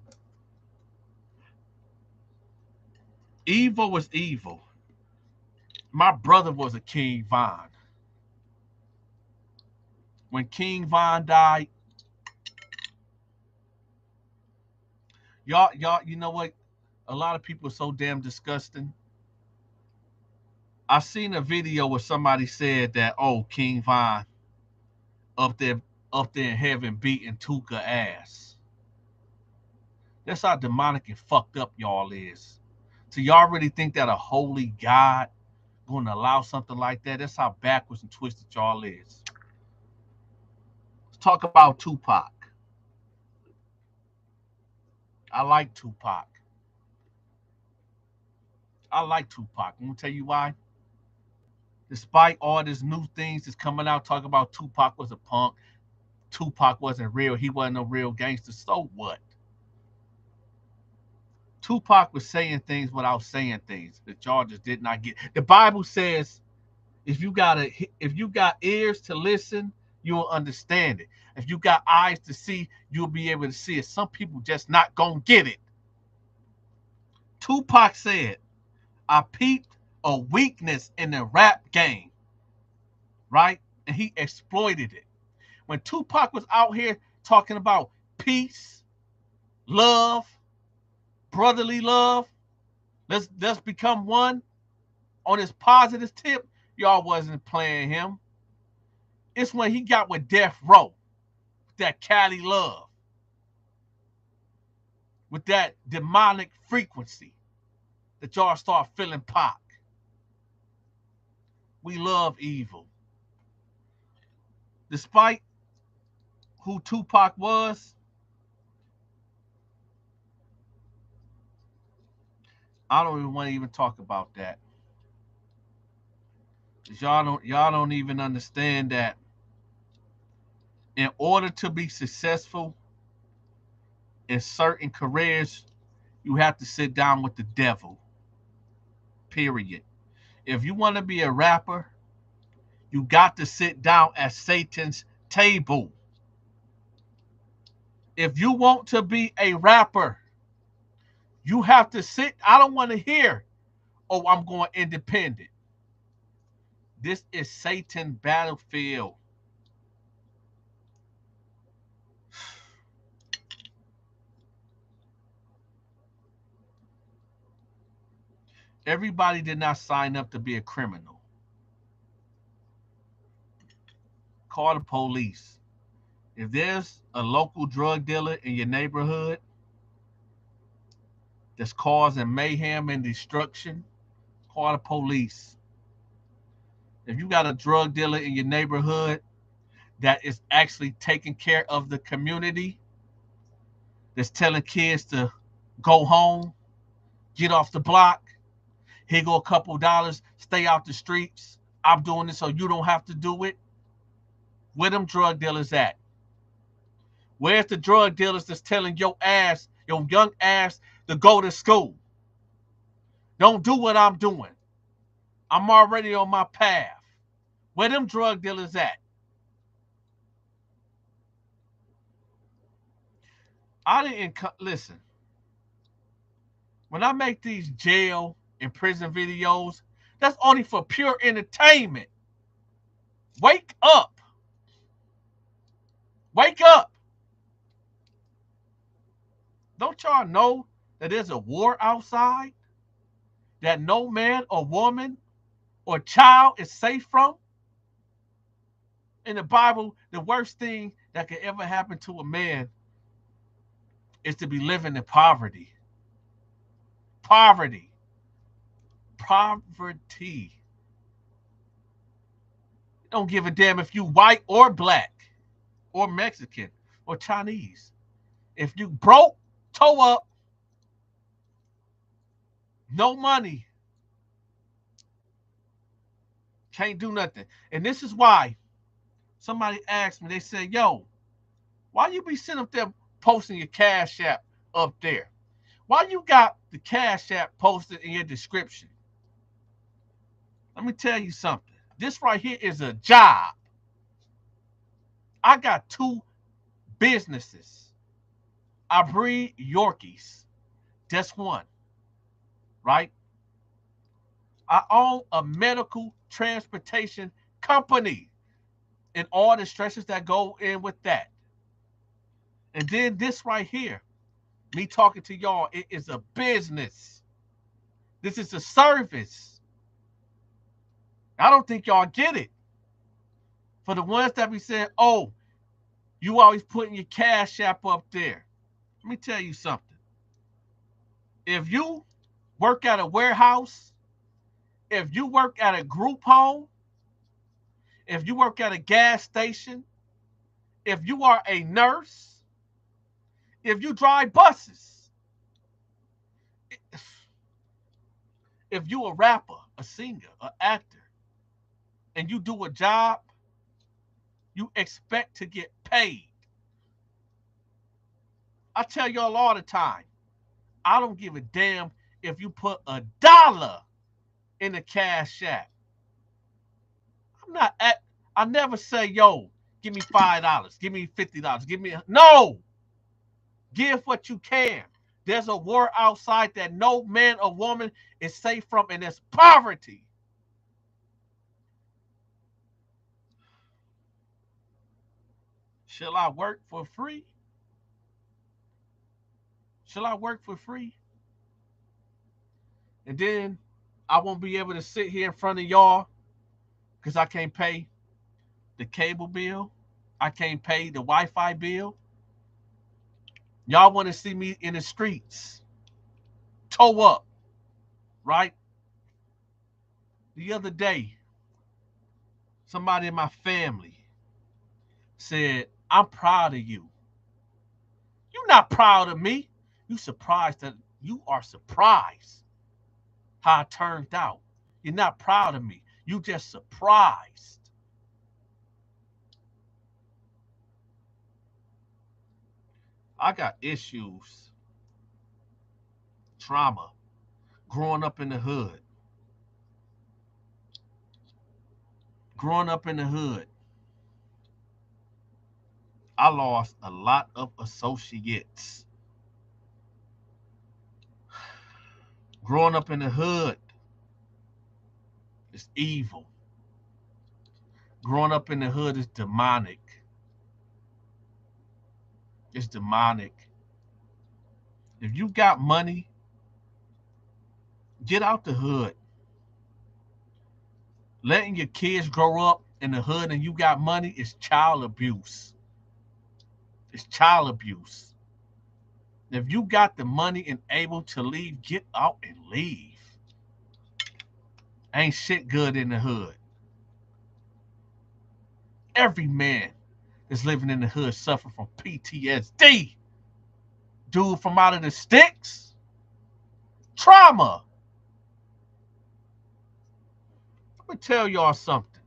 Evil was evil. My brother was a King Von. When King Von died, y'all, you know what? A lot of people are so damn disgusting. I seen a video where somebody said that, oh, King Von up there in heaven beating Tuka ass. That's how demonic and fucked up y'all is. So y'all really think that a holy God going to allow something like that? That's how backwards and twisted y'all is. Let's talk about Tupac. I like Tupac. I'm gonna tell you why. Despite all these new things that's coming out talking about Tupac was a punk, Tupac wasn't real, he wasn't no real gangster, so what? Tupac was saying things without saying things that y'all just did not get. The Bible says if you got ears to listen, you'll understand it. If you got eyes to see, you'll be able to see it. Some people just not gonna get it. Tupac said, I peeped a weakness in the rap game, right? And he exploited it. When Tupac was out here talking about peace, love, brotherly love, let's become one on his positive tip, y'all wasn't playing him. It's when he got with Death Row, with that Cali love, with that demonic frequency that y'all start feeling Pac. We love evil. Despite who Tupac was, I don't even want to even talk about that. Cause y'all don't even understand that in order to be successful in certain careers, you have to sit down with the devil. Period. If you want to be a rapper, you got to sit down at Satan's table. If you want to be a rapper, you have to sit. I don't want to hear, oh, I'm going independent. This is Satan's battlefield. Everybody did not sign up to be a criminal. Call the police. If there's a local drug dealer in your neighborhood that's causing mayhem and destruction, call the police. If you got a drug dealer in your neighborhood that is actually taking care of the community, that's telling kids to go home, get off the block, here go a couple dollars, stay out the streets. I'm doing this so you don't have to do it. Where them drug dealers at? Where's the drug dealers that's telling your ass, your young ass, to go to school? Don't do what I'm doing. I'm already on my path. Where them drug dealers at? I didn't listen. When I make these jail and prison videos, that's only for pure entertainment. Wake up. Wake up. Don't y'all know that there's a war outside that no man or woman or child is safe from? In the Bible, the worst thing that could ever happen to a man is to be living in poverty. Poverty. Poverty. Don't give a damn if you white or black or Mexican or Chinese. If you broke, toe up, no money, can't do nothing. And this is why somebody asked me, they said, yo, why you be sitting up there posting your Cash App up there? Why you got the Cash App posted in your description? Let me tell you something. This right here is a job. I got 2 businesses. I breed Yorkies. Just one, right? I own a medical transportation company and all the stresses that go in with that. And then this right here, me talking to y'all, it is a business. This is a service. I don't think y'all get it. For the ones that be saying, oh, you always putting your Cash App up there. Let me tell you something. If you work at a warehouse, if you work at a group home, if you work at a gas station, if you are a nurse, if you drive buses, if you a rapper, a singer, an actor, and you do a job, you expect to get paid. I tell y'all all the time, I don't give a damn if you put $1 in the Cash App. I never say, yo, Give me $5. Give me $50. Give me no. Give what you can. There's a war outside that no man or woman is safe from, and it's poverty. Shall I work for free? Shall I work for free? And then I won't be able to sit here in front of y'all because I can't pay the cable bill. I can't pay the Wi-Fi bill. Y'all want to see me in the streets, toe up, right? The other day, somebody in my family said, I'm proud of you. You're not proud of me. You are surprised how it turned out. You're not proud of me. You just surprised. I got issues, trauma, growing up in the hood. Growing up in the hood, I lost a lot of associates. Growing up in the hood is evil. Growing up in the hood is demonic. It's demonic. If you got money, get out the hood. Letting your kids grow up in the hood and you got money is child abuse. It's child abuse. If you got the money and able to leave, get out and leave. Ain't shit good in the hood. Every man that's living in the hood suffer from PTSD. Dude from out of the sticks, trauma. Let me tell y'all something.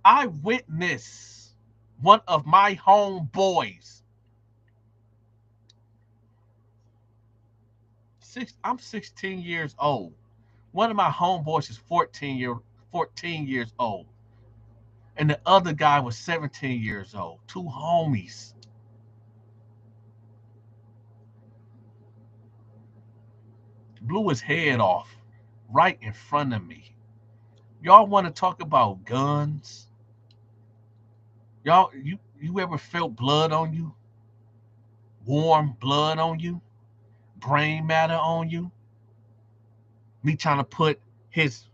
I witnessed one of my homeboys. I'm 16 years old. One of my homeboys is 14 years old. And the other guy was 17 years old. Two homies. Blew his head off right in front of me. Y'all want to talk about guns? Y'all, you ever felt blood on you? Warm blood on you? Brain matter on you? Me trying to put his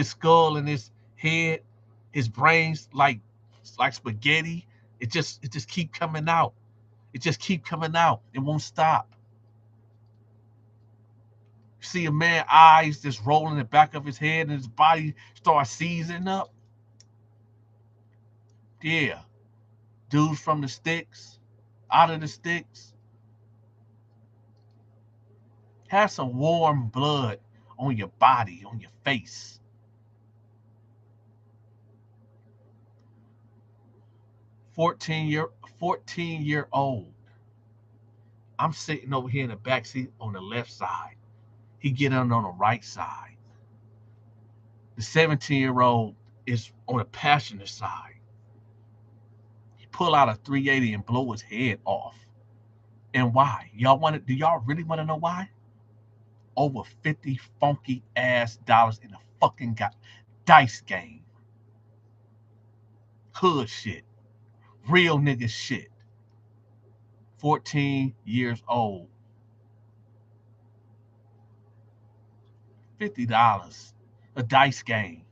skull in his head, his brains like spaghetti. It just keep coming out. It just keep coming out. It won't stop. You see a man's eyes just rolling in the back of his head and his body starts seizing up. Yeah. Dudes from the sticks, out of the sticks. Have some warm blood on your body, on your face. 14-year old. I'm sitting over here in the back seat on the left side. He get on the right side. The 17-year-old is on the passenger side. He pull out a 380 and blow his head off. And why? Do y'all really want to know why? Over 50 funky ass dollars in a fucking dice game. Hood shit. Real nigga shit. 14 years old. $50. A dice game.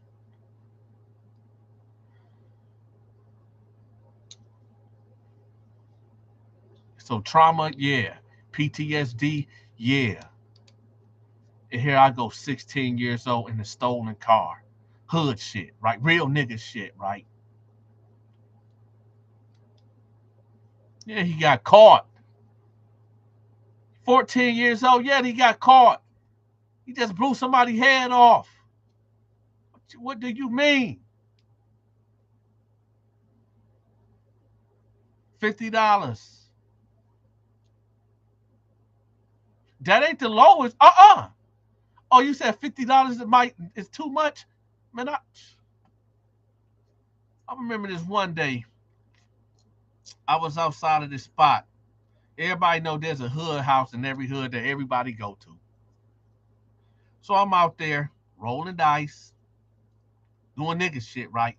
So trauma, yeah. PTSD, yeah. And here I go, 16 years old in a stolen car. Hood shit, right? Real nigga shit, right? Yeah, he got caught. 14 years old, yeah, he got caught. He just blew somebody's head off. What do you mean? $50. That ain't the lowest. Oh, you said $50 is too much? Man, I remember this one day, I was outside of this spot. Everybody know there's a hood house in every hood that everybody go to. So I'm out there rolling dice, doing nigga shit, right?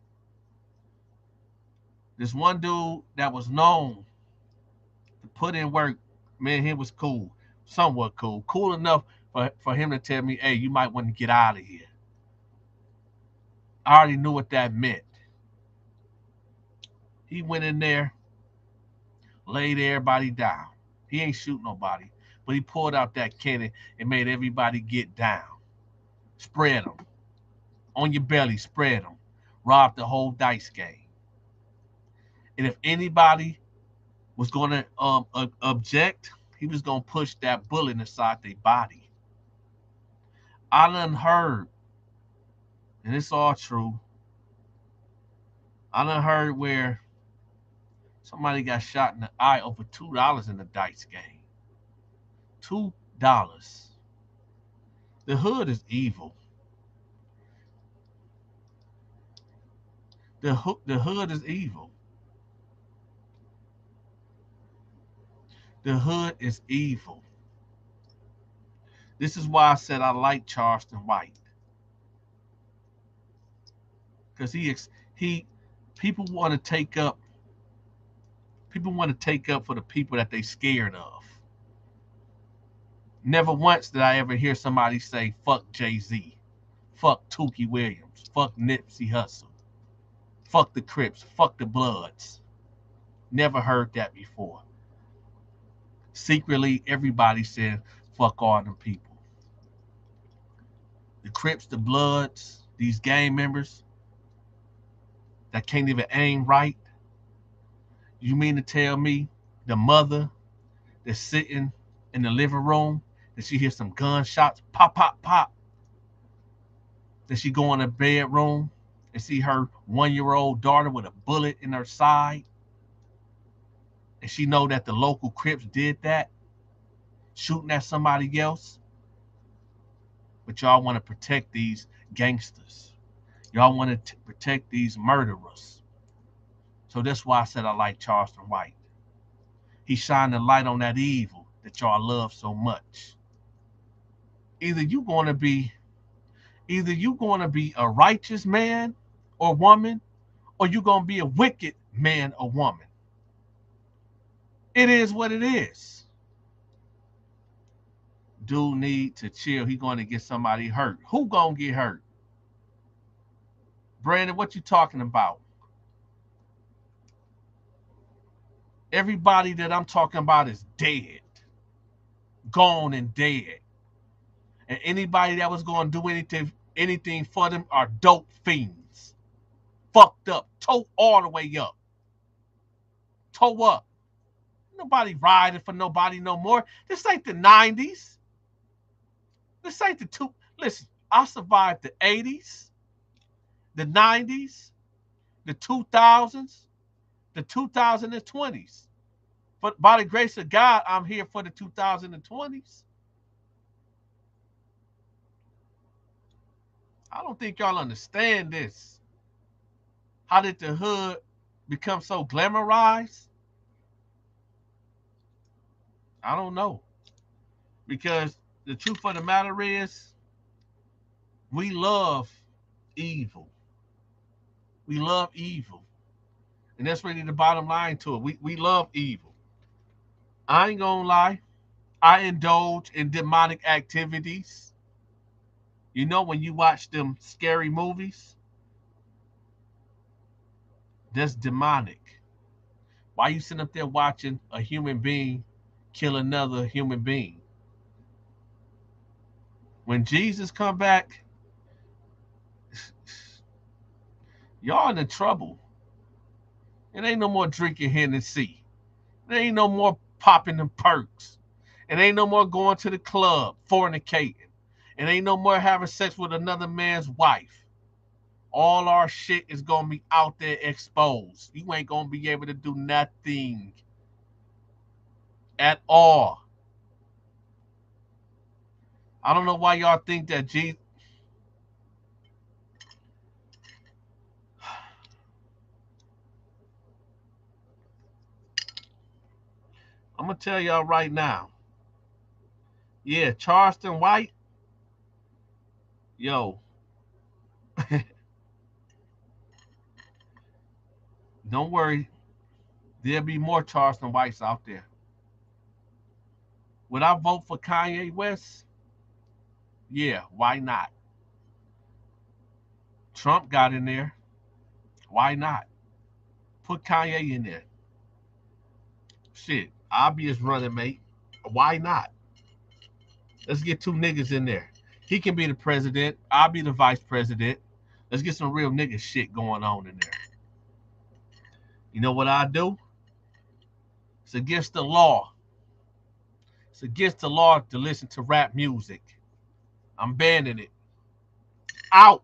This one dude that was known to put in work, man, he was cool, somewhat cool, cool enough for him to tell me, hey, you might want to get out of here. I already knew what that meant. He went in there, laid everybody down. He ain't shoot nobody, but he pulled out that cannon and made everybody get down. Spread them. On your belly, spread them. Robbed the whole dice game. And if anybody was going to object, he was going to push that bullet inside their body. I done heard, and it's all true, I done heard where somebody got shot in the eye over $2 in the dice game. $2. The hood is evil. The hood is evil. The hood is evil. This is why I said I like Charleston White. Because he people want to take up for the people that they scared of. Never once did I ever hear somebody say fuck Jay-Z, fuck Tookie Williams, fuck Nipsey Hussle, fuck the Crips, fuck the Bloods. Never heard that before. Secretly, everybody said fuck all them people. The Crips, the Bloods, these gang members that can't even aim right. You mean to tell me the mother that's sitting in the living room, that she hears some gunshots, pop, pop, pop, that she go in her bedroom and see her 1-year-old daughter with a bullet in her side, and she know that the local Crips did that, shooting at somebody else, but y'all want to protect these gangsters. Y'all want to protect these murderers. So that's why I said I like Charleston White. He shined the light on that evil that y'all love so much. Either you're going to be a righteous man or woman, or you're going to be a wicked man or woman. It is what it is. Dude need to chill. He going to get somebody hurt. Who going to get hurt? Brandon, what you talking about? Everybody that I'm talking about is dead. Gone and dead. And anybody that was going to do anything for them are dope fiends. Fucked up. Toe all the way up. Toe up. Nobody riding for nobody no more. This ain't the 90s. This ain't the two. Listen, I survived the 80s, the 90s, the 2000s, the 2020s. But by the grace of God, I'm here for the 2020s. I don't think y'all understand this. How did the hood become so glamorized? I don't know. Because the truth of the matter is, we love evil. We love evil. And that's really the bottom line to it. We love evil. I ain't gonna lie. I indulge in demonic activities. You know, when you watch them scary movies, that's demonic. Why you sitting up there watching a human being kill another human being? When Jesus come back, y'all in the trouble. It ain't no more drinking Hennessy. There ain't no more popping them perks. It ain't no more going to the club, fornicating. It ain't no more having sex with another man's wife. All our shit is going to be out there exposed. You ain't going to be able to do nothing at all. I don't know why y'all think that I'm gonna tell y'all right now. Yeah, Charleston White, yo, don't worry, there'll be more Charleston Whites out there. Would I vote for Kanye West? Yeah, why not? Trump got in there. Why not? Put Kanye in there. Shit, I'll be his running mate. Why not? Let's get two niggas in there. He can be the president. I'll be the vice president. Let's get some real nigga shit going on in there. You know what I do? It's against the law. It's against the law to listen to rap music. I'm banning it. Out.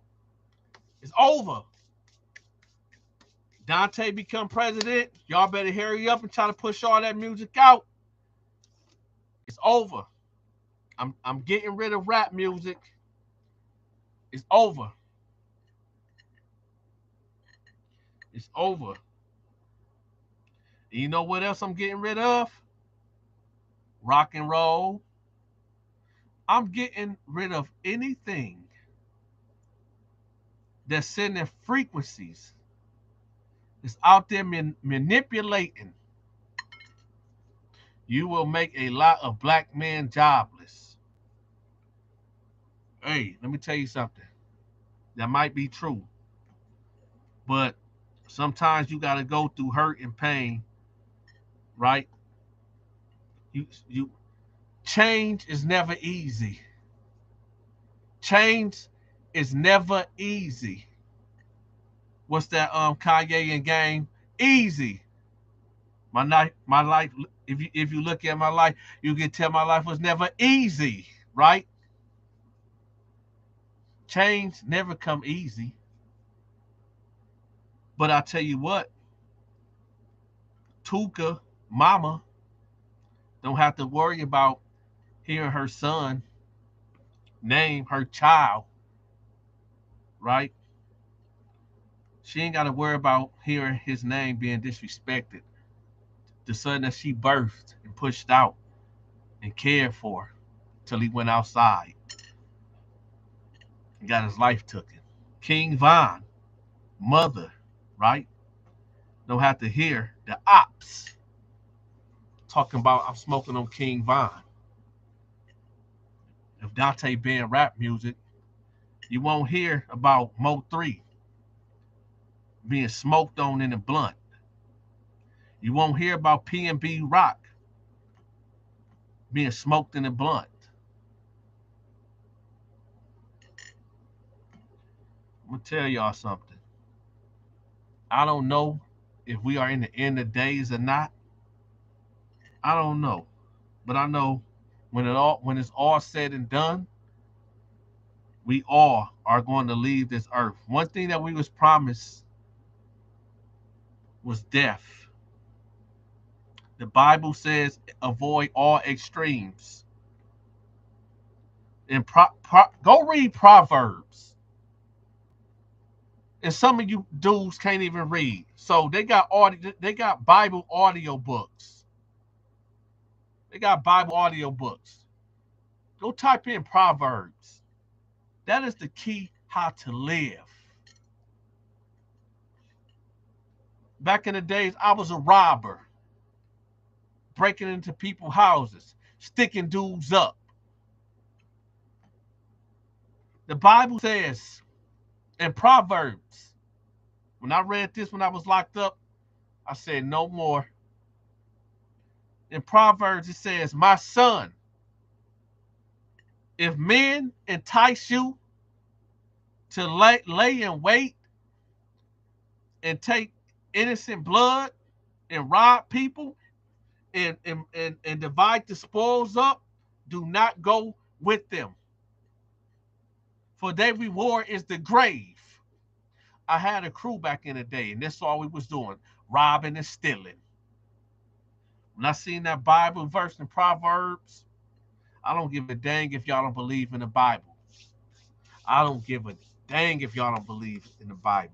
It's over. Dante become president. Y'all better hurry up and try to push all that music out. It's over. I'm getting rid of rap music. It's over. It's over. And you know what else I'm getting rid of? Rock and roll. I'm getting rid of anything that's sending frequencies. It's out there manipulating. You will make a lot of black men jobless. Hey, let me tell you something. That might be true. But sometimes you got to go through hurt and pain, right? You change is never easy. Change is never easy. What's that Kanye and Game? Easy. My life, if you look at my life, you can tell my life was never easy, right? Change never come easy. But I tell you what, Tuka, mama, don't have to worry about hearing her son name her child, right? She ain't got to worry about hearing his name being disrespected. The son that she birthed and pushed out and cared for till he went outside and got his life taken. King Von, mother, right? Don't have to hear the ops talking about I'm smoking on King Von. If Dante banned rap music, you won't hear about Mo 3 being smoked on in a blunt. You won't hear about P&B Rock being smoked in a blunt. I'm going to tell y'all something. I don't know if we are in the end of days or not. I don't know. But I know when it's all said and done, we all are going to leave this earth. One thing that we was promised was death. The Bible says avoid all extremes. And go read Proverbs. And some of you dudes can't even read. So they got Bible audio books. They got Bible audio books. Go type in Proverbs. That is the key how to live. Back in the days, I was a robber, breaking into people's houses, sticking dudes up. The Bible says in Proverbs, when I read this when I was locked up, I said, no more. In Proverbs, it says, my son, if men entice you to lay in wait and take innocent blood and rob people and divide the spoils up, do not go with them. For their reward is the grave. I had a crew back in the day, and that's all we was doing, robbing and stealing. When I seen that Bible verse in Proverbs, I don't give a dang if y'all don't believe in the Bible. I don't give a dang if y'all don't believe in the Bible.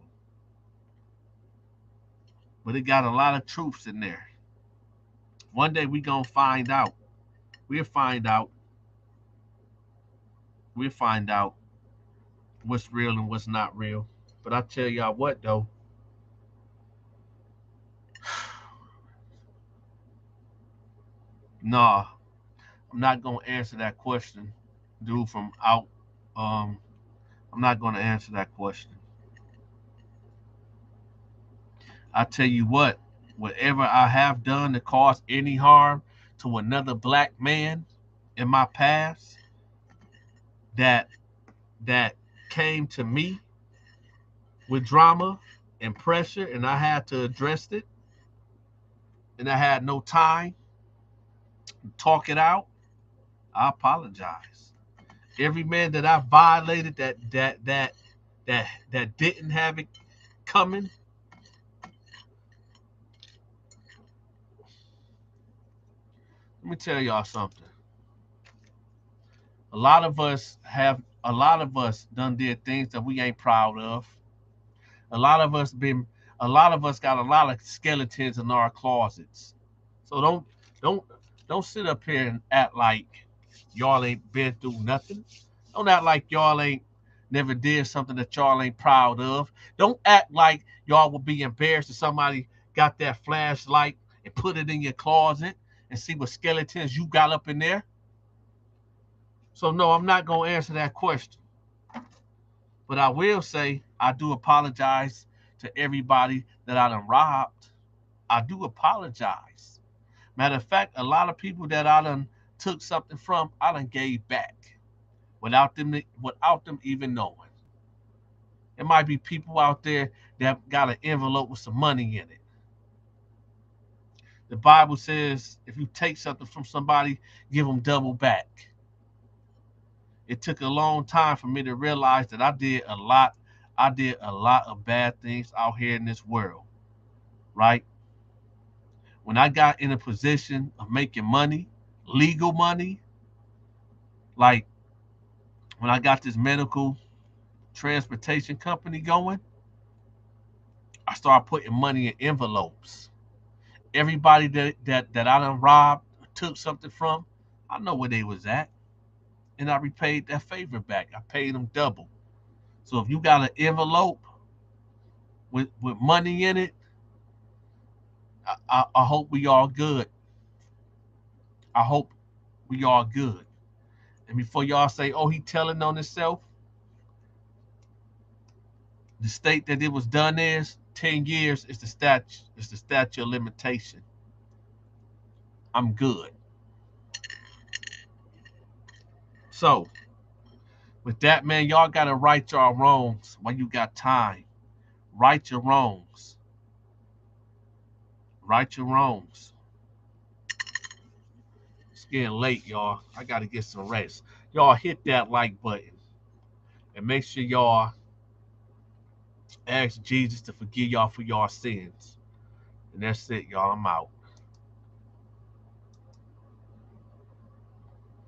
But it got a lot of truths in there. One day we gonna find out. We'll find out. We'll find out what's real and what's not real. But I tell y'all what though, nah, I'm not gonna answer that question, dude. From out, um, I'm not gonna answer that question. I tell you what, whatever I have done to cause any harm to another black man in my past, that that came to me with drama and pressure, and I had to address it, and I had no time to talk it out. I apologize. Every man that I violated, that didn't have it coming. Let me tell y'all something. A lot of us done did things that we ain't proud of. A lot of us been a lot of us got a lot of skeletons in our closets. So don't don't sit up here and act like y'all ain't been through nothing. Don't act like y'all ain't never did something that y'all ain't proud of. Don't act like y'all will be embarrassed if somebody got that flashlight and put it in your closet and see what skeletons you got up in there. So no, I'm not gonna answer that question. But I will say I do apologize to everybody that I done robbed. I do apologize. Matter of fact, a lot of people that I done took something from, I done gave back without them even knowing. It might be people out there that got an envelope with some money in it. The Bible says if you take something from somebody, give them double back. It took a long time for me to realize that I did a lot of bad things out here in this world, right? When I got in a position of making money, legal money, like when I got this medical transportation company going, I started putting money in envelopes. Everybody that I done robbed, took something from, I know where they was at, and I repaid that favor back. I paid them double. So if you got an envelope with money in it, I hope we all good. I hope we all good. And before y'all say, "Oh, he telling on himself," the state that it was done is 10 years is the statute. It's the statute of limitation. I'm good. So with that, man, y'all gotta right y'all wrongs when you got time. Right your wrongs. Right your wrongs. It's getting late, y'all. I gotta get some rest. Y'all hit that like button and make sure y'all ask Jesus to forgive y'all for y'all sins. And that's it, y'all. I'm out.